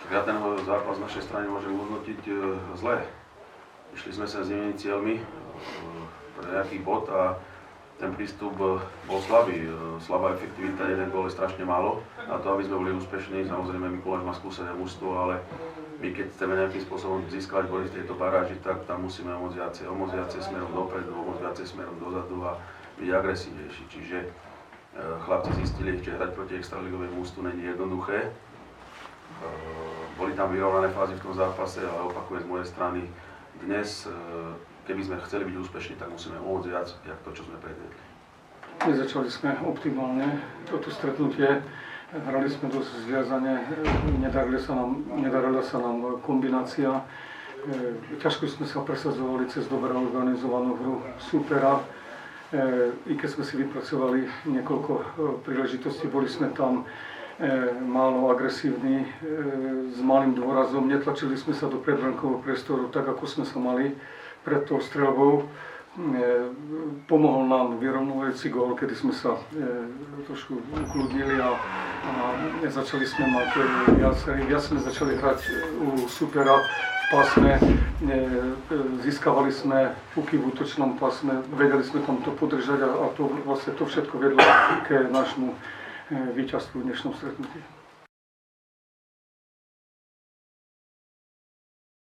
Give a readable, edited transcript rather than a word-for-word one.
Tak ja ten zápas z našej strany môžem hodnotiť zle. Išli sme sa s inými cieľmi pre nejaký bod a ten prístup bol slabý. Slabá efektivita, jeden gól je strašne málo. Na to, aby sme boli úspešní, samozrejme Mikuláš má skúsené mužstvo, ale my keď chceme nejakým spôsobom získať body v tejto baráži, tak tam musíme o moc viacej smerom dopredu, o moc viacej smerom dozadu a byť agresívnejší. Čiže chlapci zistili, že hrať proti extraligovému mužstvu nie je jednoduché. Boli tam vyrovnané fázy v tom zápase, ale opakujem z mojej strany, dnes, keby sme chceli byť úspešní, tak musíme môcť viac, jak to, čo sme predvedli. Nezačali sme optimálne toto stretnutie. Hrali sme dosť zviazane, nedarila sa nám kombinácia. Ťažko sme sa presadzovali cez dobre organizovanú hru supera. I keď sme si vypracovali niekoľko príležitostí, boli sme tam málo agresívni, s malým dôrazom. Netlačili sme sa do predbrankového priestoru tak, ako sme sa mali pred tou streľbou. Pomohol nám vyrovnávajúci gól, kedy sme sa trošku ukludnili a začali sme mať viac sme začali hrať u supera v pásme, získavali sme puky v útočnom pásme, vedeli sme tam to podržať a to, vlastne to všetko vedlo k nášmu víťazstvu v dnešnom stretnutí.